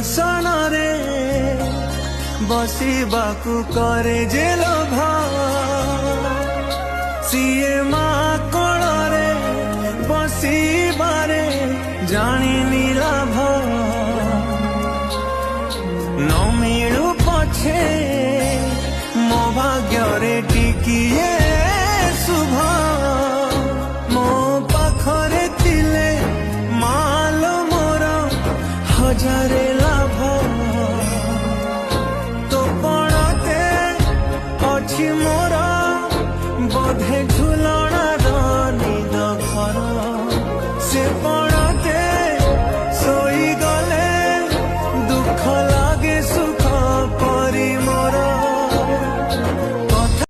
आसन रे बसिबाकू करे जे लोभ सीए माँ कोଳରେ बसिबारे जानी लाभ न मिलू पछे मो भाग्य रे टिकिए शुभ मो पाखरे थिले माल मोर हजारे लाभ तो पड़ते अच्छी मोर बोधे झुलणार निद घर से